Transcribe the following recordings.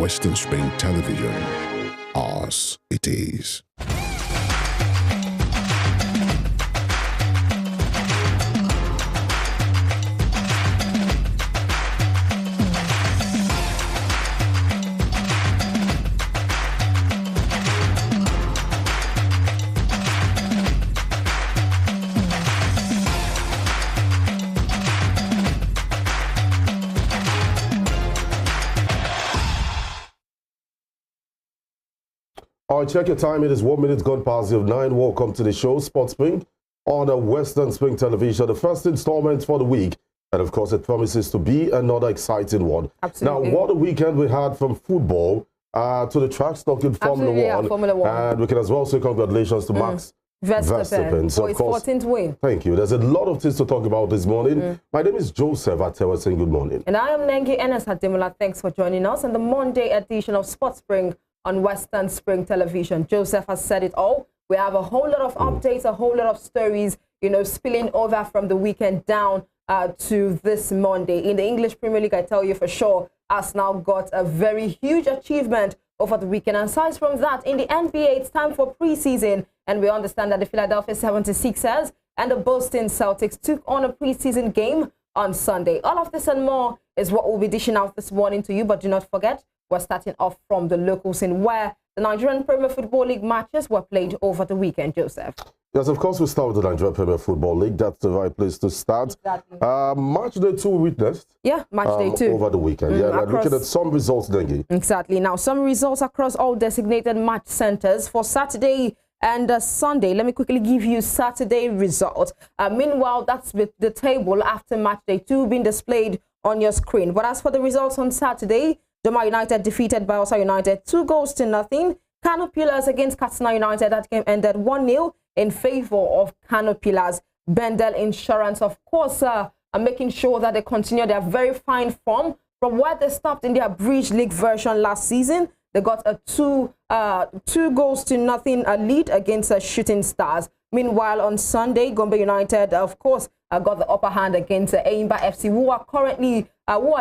Western Spring Television. Ours it is. All right, check your time. It is 1 minute gone past the 9. Welcome to the show, Sports Spring, on the Western Spring Television, the first installment for the week. And of course, it promises to be another exciting one. Absolutely. Now, what a weekend we had from football to the track stock in Formula 1. Yeah, Formula 1. And we can as well say congratulations to Max Verstappen. So, his 14th win. Thank you. There's a lot of things to talk about this morning. My name is Joseph ATEWEH, saying good morning. And I am NENGI ADEMOLA. Thanks for joining us on the Monday edition of Sports Spring on Western Spring Television. Joseph has said it all. We have a whole lot of updates, a whole lot of stories, you know, spilling over from the weekend down to this Monday. In the English Premier League, I tell you for sure, Arsenal got a very huge achievement over the weekend. And aside from that, in the NBA, it's time for preseason. And we understand that the Philadelphia 76ers and the Boston Celtics took on a preseason game on Sunday. All of this and more is what we'll be dishing out this morning to you. But do not forget, we're starting off from the local scene where the Nigerian Premier Football League matches were played over the weekend, Joseph. Yes, of course, we start with the Nigerian Premier Football League. That's the right place to start. Exactly. Match day 2 witnessed. Yeah, match day 2. Over the weekend. Yeah, looking at some results, Nengi. Exactly. Now, some results across all designated match centers for Saturday and Sunday. Let me quickly give you Saturday results. Meanwhile, that's the table after match day 2 being displayed on your screen. But as for the results on Saturday, Doma United defeated Bayelsa United 2-0. Kano Pillars against Katsina United. That game ended 1-0 in favor of Kano Pillars. Bendel Insurance, of course, are making sure that they continue their very fine form from where they stopped in their Bridge League version last season. They got a 2-0 lead against Shooting Stars. Meanwhile, on Sunday, Gombe United, of course, got the upper hand against Eimba FC, who are currently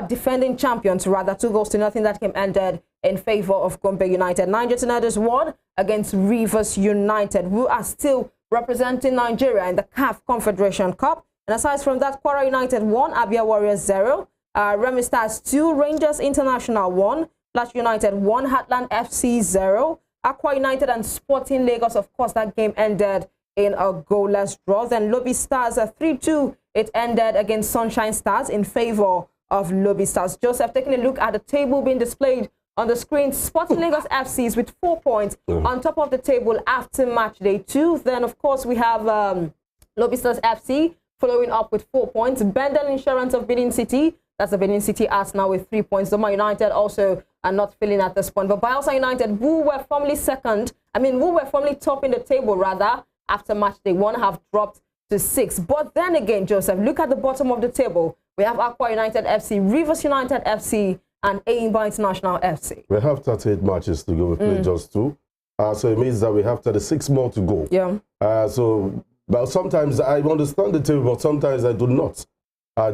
defending champions, rather. 2-0. That game ended in favor of Gombe United. Niger Tornadoes won against Rivers United, who are still representing Nigeria in the CAF Confederation Cup. And aside from that, Kwara United won, Abia Warriors 0, Remy Stars 2, Rangers International 1, Flash United 1, Heartland FC 0, Aqua United and Sporting Lagos. Of course, that game ended in a goalless draw. Then Lobby Stars 3-2. It ended against Sunshine Stars in favor of Lobby Stars. Joseph, taking a look at the table being displayed on the screen, Sporting Lagos FC is with 4 points on top of the table after match day 2. Then, of course, we have Lobby Stars FC following up with 4 points. Bendel Insurance of Benin City, that's the Benin City Arsenal with 3 points. Doma United also are not feeling at this point. But Bayelsa United, who were formerly top in the table, rather, after match day 1, have dropped to 6. But then again, Joseph, look at the bottom of the table. We have Aqua United FC, Rivers United FC, and Eimba International FC. We have 38 matches to go. We played just 2. So it means that we have 36 more to go. Yeah. But sometimes I understand the table, but sometimes I do not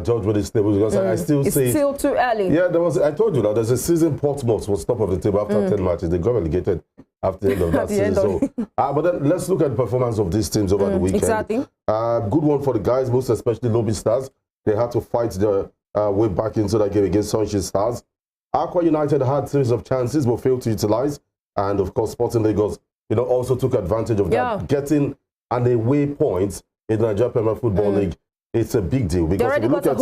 judge with this table because I still say it's still too early. Yeah, I told you that there's a season. Portsmouth was top of the table after 10 matches. They got relegated after the end of that season. But then let's look at the performance of these teams over the weekend. Exactly. Good one for the guys, most especially Lobby Stars. They had to fight their way back into that game against Sunshine Stars. Aqua United had a series of chances but failed to utilize. And of course, Sporting Lagos, also took advantage of that, getting an away point in the Nigerian Premier Football League. It's a big deal because if you look at it,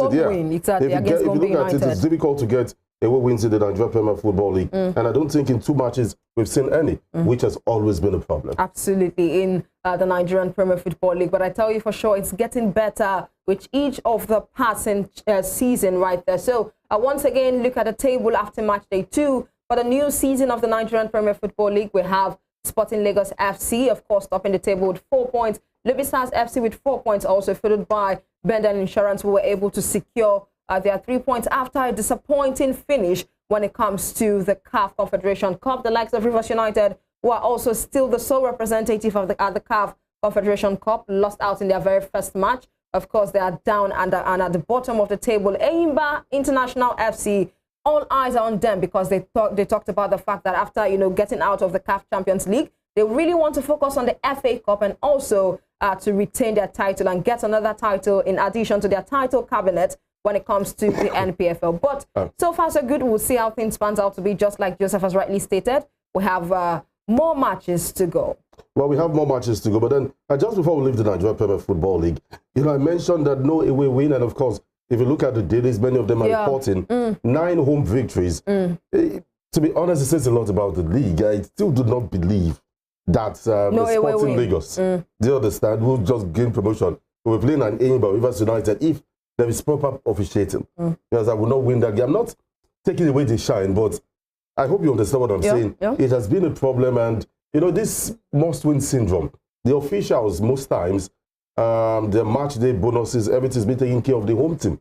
if you look at it, it's difficult to get away wins in the Nigerian Premier Football League. And I don't think in 2 matches we've seen any, which has always been a problem. Absolutely, in the Nigerian Premier Football League. But I tell you for sure, it's getting better with each of the passing season right there. So once again, look at the table after match day 2. For the new season of the Nigerian Premier Football League, we have Sporting Lagos FC, of course, topping the table with 4 points. Lobby Stars FC with 4 points, also followed by Bendel Insurance, who were able to secure their 3 points after a disappointing finish when it comes to the CAF Confederation Cup. The likes of Rivers United, who are also still the sole representative of the CAF Confederation Cup, lost out in their very first match. Of course, they are down and at the bottom of the table. Eimba International FC all eyes are on them because they talked about the fact that after, you know, getting out of the CAF Champions League, they really want to focus on the FA Cup and also to retain their title and get another title in addition to their title cabinet when it comes to the NPFL. But so far so good. We'll see how things pans out to be. Just like Joseph has rightly stated, we have more matches to go. Well, we have more matches to go, but then just before we leave the Nigeria Premier Football League, you know, I mentioned that no away win, and of course, if you look at the dailies, many of them are reporting 9 home victories. To be honest, it says a lot about the league. I still do not believe that the Sporting Lagos, do you understand, will just gain promotion. We're playing an Enyimba Rivers United if there is proper officiating. Because I will not win that game. I'm not taking away the shine, but I hope you understand what I'm saying. It has been a problem, and you know, this must-win syndrome. The officials, most times, their match day bonuses, everything's been taken care of the home team,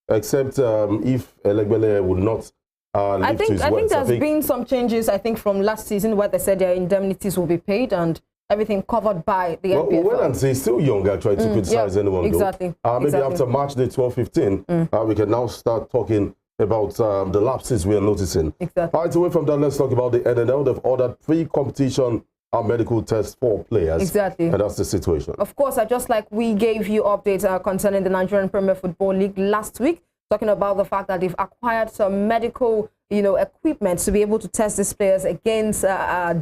except if Elegbele would not. I think there's been some changes. I think from last season where they said their indemnities will be paid and everything covered by the NPFL. Well, and say still young. I try to criticize anyone. Exactly. Maybe after match day 12-15, we can now start talking about the lapses we are noticing. Exactly. Right away from that, let's talk about the NNL. They've ordered pre-competition medical tests for players. Exactly. And that's the situation. Of course, just like we gave you updates concerning the Nigerian Premier Football League last week, talking about the fact that they've acquired some medical, you know, equipment to be able to test these players against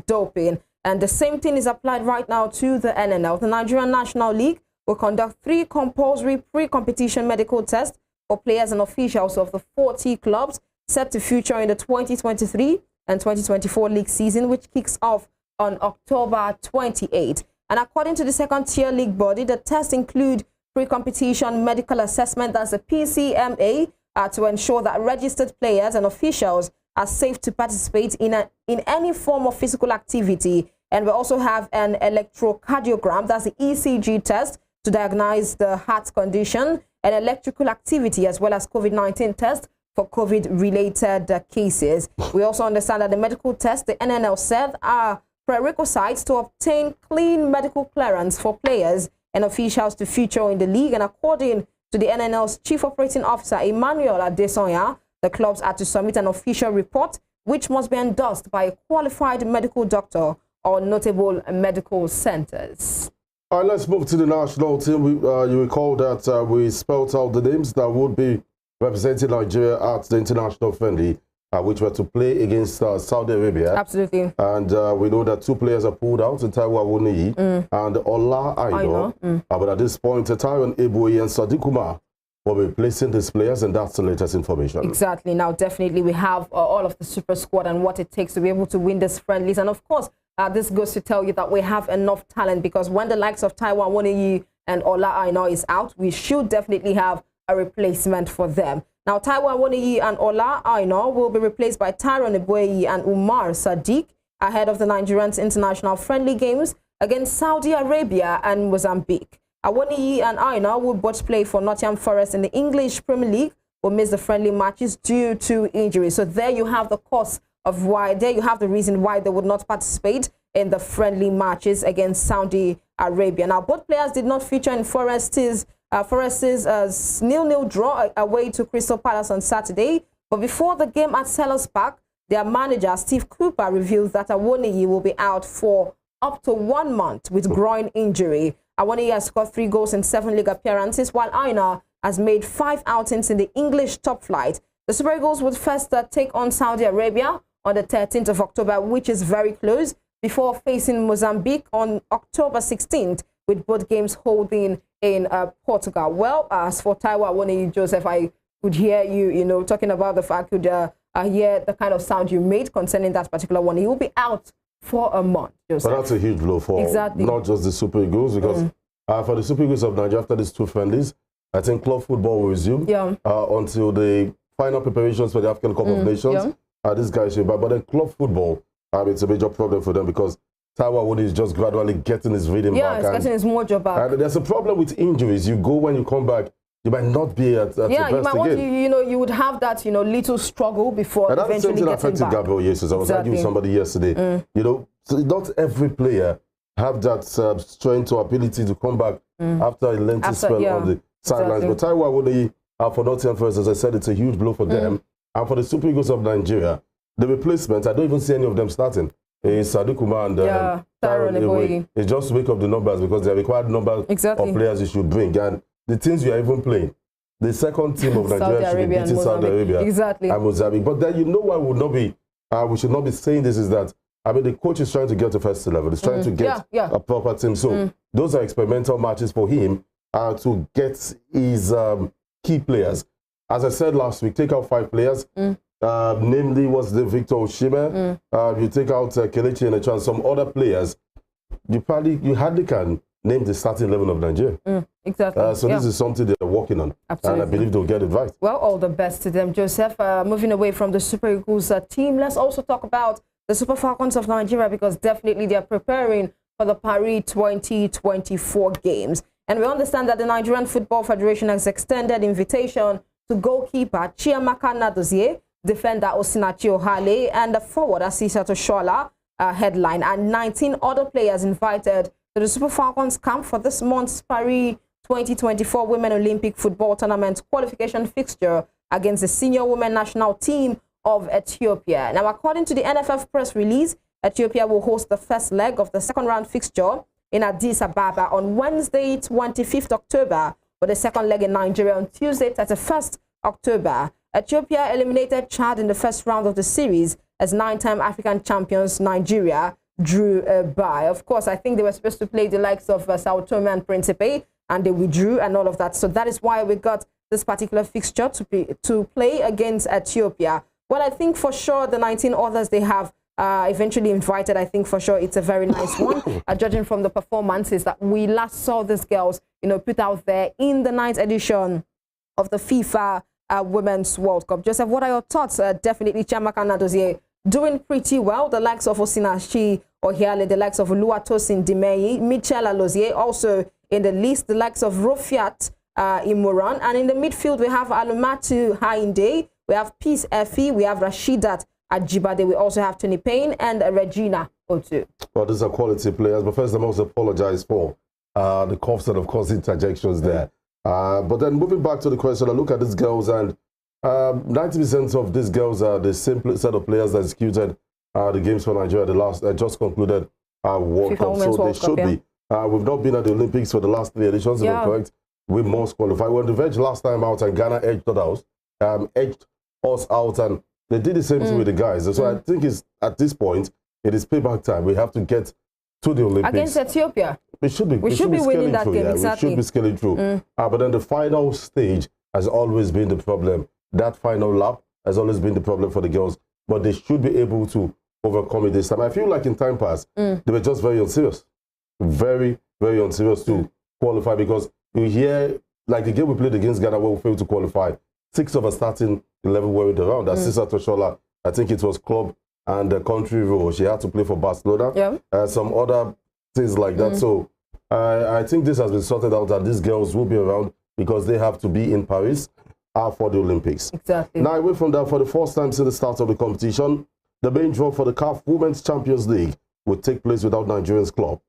doping. And the same thing is applied right now to the NNL. The Nigerian National League will conduct 3 compulsory pre-competition medical tests for players and officials of the 40 clubs set to feature in the 2023 and 2024 league season, which kicks off on October 28. And according to the second-tier league body, the tests include pre-competition medical assessment, that's a PCMA, to ensure that registered players and officials are safe to participate in any form of physical activity. And we also have an electrocardiogram, that's the ECG test, to diagnose the heart condition, and electrical activity, as well as COVID-19 test for COVID-related cases. We also understand that the medical tests, the NNL said, are prerequisites to obtain clean medical clearance for players and officials to feature in the league. And according to the NNL's Chief Operating Officer, Emmanuel Adesonya, the clubs are to submit an official report, which must be endorsed by a qualified medical doctor or notable medical centers. All right, let's move to the national team. You recall that we spelled out the names that would be representing Nigeria at the international friendly, which were to play against Saudi Arabia. Absolutely. And we know that 2 players are pulled out, Taiwo Awoniyi and Ola Aina. But at this point, Tyron Eboyi and Sadiq Umar will be replacing these players, and that's the latest information. Exactly. Now, definitely, we have all of the super squad and what it takes to be able to win these friendlies. And of course, this goes to tell you that we have enough talent, because when the likes of Taiwo Awoniyi and Ola Aina is out, we should definitely have a replacement for them. Now, Taiwo Awoniyi and Ola Aina will be replaced by Tyron Eboyi and Umar Sadiq ahead of the Nigerians' international friendly games against Saudi Arabia and Mozambique. Awoniyi and Aina will both play for Nottingham Forest in the English Premier League, will miss the friendly matches due to injury. So there you have the cause of why, there you have the reason why they would not participate in the friendly matches against Saudi Arabia. Now, both players did not feature in Forest's 0-0 draw away to Crystal Palace on Saturday. But before the game at Sellers Park, their manager, Steve Cooper, revealed that Awoniyi will be out for up to 1 month with groin injury. Awoniyi has scored 3 goals in 7 league appearances, while Aina has made 5 outings in the English top flight. The Super Eagles would first take on Saudi Arabia on the 13th of October, which is very close, before facing Mozambique on October 16th, with both games holding in Portugal. Well, as for Taiwo Awoniyi, Joseph, I could hear you, talking about the fact, could hear the kind of sound you made concerning that particular one. He will be out for a month, Joseph. But that's a huge blow for not just the Super Eagles, because for the Super Eagles of Nigeria, after these 2 friendlies, I think club football will resume until the final preparations for the African Cup of Nations. This guy should back. But then club football, it's a major problem for them, because Taiwo Awoniyi is just gradually getting his rhythm back. Yeah, getting his mojo back. And there's a problem with injuries. You go, when you come back, you might not be at your best you might again. want, you would have that, little struggle before and eventually getting back. That affected Gabriel Jesus. I was arguing with somebody yesterday. So not every player have that strength or ability to come back after a lengthy spell on the sidelines. But Taiwo Awoniyi, for Nottingham Forest, as I said, it's a huge blow for them. And for the Super Eagles of Nigeria, the replacements, I don't even see any of them starting. It's Sadiq Kumar and Tyrone Eboyi. It's just to wake up the numbers because the required number of players you should bring. And the teams you are even playing, the second team of Nigeria should be beating Saudi Arabia and Mozambique. But then you know why we should not be saying this is that, I mean, the coach is trying to get to first level. He's trying to get a proper team. So those are experimental matches for him to get his key players. As I said last week, take out 5 players. Namely, was the Victor Osimhen. You take out Kelechi and a chance, some other players. You hardly can name the starting 11 of Nigeria. Exactly. So this is something they're working on. Absolutely. And I believe they'll get it right. Well, all the best to them, Joseph. Moving away from the Super Eagles team, let's also talk about the Super Falcons of Nigeria, because definitely they're preparing for the Paris 2024 games. And we understand that the Nigerian Football Federation has extended invitation to goalkeeper Chiamaka Nadozie, defender Osinachi Ohale, and the forward Asisa Toshola, headline, and 19 other players invited to the Super Falcons camp for this month's Paris 2024 Women Olympic Football Tournament qualification fixture against the senior women national team of Ethiopia. Now, according to the NFF press release, Ethiopia will host the first leg of the second round fixture in Addis Ababa on Wednesday, 25th October, with the second leg in Nigeria on Tuesday, 31st October. Ethiopia eliminated Chad in the first round of the series as 9-time African champions Nigeria drew a bye. Of course, I think they were supposed to play the likes of Sao Tome and Principe, and they withdrew and all of that. So that is why we got this particular fixture to play against Ethiopia. Well, I think for sure the 19 others they have eventually invited, I think for sure it's a very nice one. Judging from the performances that we last saw these girls, put out there in the 9th edition of the FIFA Women's World Cup. Joseph, what are your thoughts? Definitely Chiamaka Nadozie doing pretty well. The likes of Osinachi Ohiale, the likes of Oluwatosin Dimeyi, Michelle Alozie also in the list, the likes of Rofiat Imoran. And in the midfield, we have Alumatu Hainde, we have Peace Effie, we have Rashidat Ajibade, we also have Tony Payne and Regina Otu. Well, these are quality players, but first I must apologize for the coughs and, of course, interjections there. But then moving back to the question, I look at these girls, and 90% of these girls are the same set of players that executed the games for Nigeria, the last just concluded World Cup. So they should be. We've not been at the Olympics for the last 3 editions, if I'm correct. We must qualify. We were on the verge last time out, and Ghana edged us out, and they did the same thing with the guys. So I think at this point, it is payback time. We have to get to the Olympics. Against Ethiopia. We should be winning that game, exactly. We should be scaling through. But then the final stage has always been the problem. That final lap has always been the problem for the girls. But they should be able to overcome it this time. I feel like in time past, they were just very unserious. Very, very unserious to qualify, because you hear, like the game we played against Ghana where we failed to qualify, 6 of our starting 11 weren't around. Asisa Toshola, I think it was club and the country rule. She had to play for Barcelona. Some other things like that. So I think this has been sorted out that these girls will be around because they have to be in Paris for the Olympics. Exactly. Now, away from that, for the first time since the start of the competition, the main draw for the CAF Women's Champions League would take place without Nigeria's club.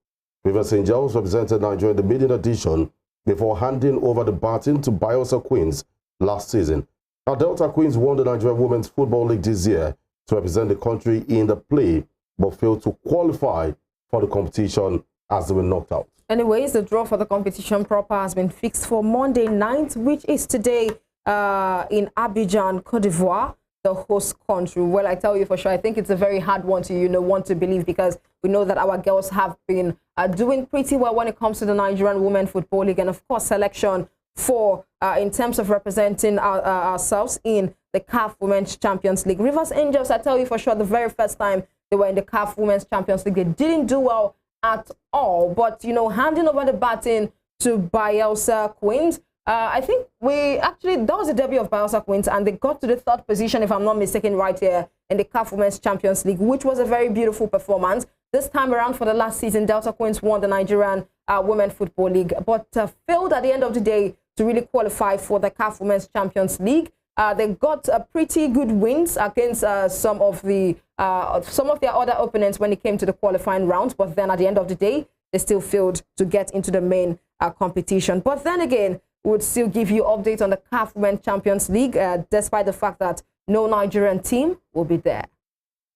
Rivers Angels represented Nigeria in the maiden edition before handing over the baton to Bayelsa Queens last season. Now, Delta Queens won the Nigeria Women's Football League this year to represent the country in the play, but failed to qualify for the competition as they were knocked out. Anyways, the draw for the competition proper has been fixed for Monday 9th, which is today in Abidjan, Cote d'Ivoire, the host country. Well, I tell you for sure, I think it's a very hard one to, want to believe, because we know that our girls have been doing pretty well when it comes to the Nigerian Women Football League, and of course, selection for in terms of representing ourselves in the CAF Women's Champions League. Rivers Angels, I tell you for sure, the very first time they were in the CAF Women's Champions League, they didn't do well at all. But, handing over the baton to Bayelsa Queens, I think that was the debut of Bayelsa Queens, and they got to the 3rd position, if I'm not mistaken, right here in the CAF Women's Champions League, which was a very beautiful performance. This time around for the last season, Delta Queens won the Nigerian Women Football League, but failed at the end of the day to really qualify for the CAF Women's Champions League. They got pretty good wins against some of their other opponents when it came to the qualifying rounds, but then at the end of the day, they still failed to get into the main competition. But then again, we would still give you updates on the CAF Women's Champions League, despite the fact that no Nigerian team will be there.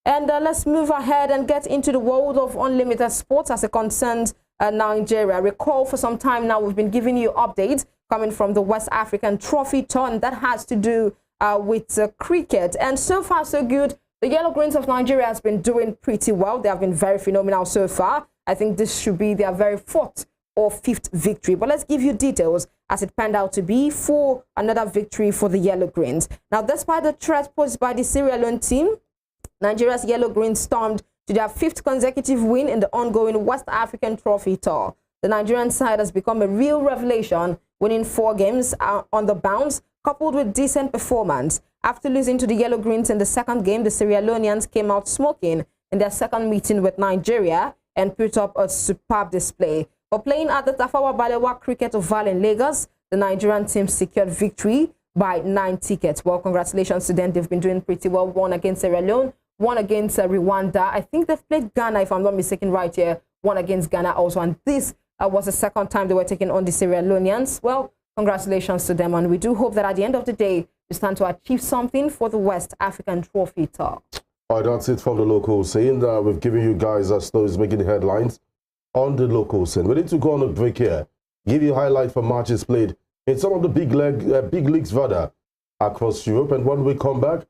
And let's move ahead and get into the world of unlimited sports as it concerns Nigeria. Recall for some time now we've been giving you updates coming from the West African Trophy Tour that has to do with cricket. And so far so good. The Yellow Greens of Nigeria has been doing pretty well. They have been very phenomenal so far. I think this should be their very fourth or fifth victory. But let's give you details as it panned out to be for another victory for the Yellow Greens. Now, despite the threat posed by the Sierra Leone team, Nigeria's Yellow Greens stormed to their fifth consecutive win in the ongoing West African Trophy Tour. The Nigerian side has become a real revelation, winning 4 games on the bounce, coupled with decent performance. After losing to the Yellow Greens in the second game, the Sierra Leoneans came out smoking in their second meeting with Nigeria and put up a superb display. For playing at the Tafawa Balewa Cricket Oval in Lagos, the Nigerian team secured victory by 9 tickets. Well, congratulations to them. They've been doing pretty well. One against Sierra Leone, one against Rwanda. I think they've played Ghana, if I'm not mistaken, right here. One against Ghana also. And this was the second time they were taking on the Sierra Leoneans. Well, congratulations to them. And we do hope that at the end of the day, we stand to achieve something for the West African Trophy Tour. All right, that's it from the local scene. We've given you guys stories making the headlines on the local scene. We need to go on a break here. Give you a highlight for matches played in some of the big leagues rather across Europe. And when we come back,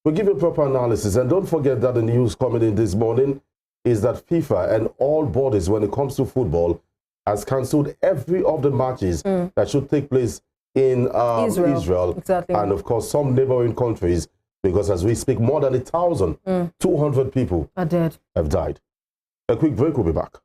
we'll give you a proper analysis. And don't forget that the news coming in this morning is that FIFA and all bodies, when it comes to football, has cancelled every of the matches that should take place in Israel. Exactly. And of course, some neighboring countries, because as we speak, more than 1,200 people are dead. Have died. A quick break, we'll be back.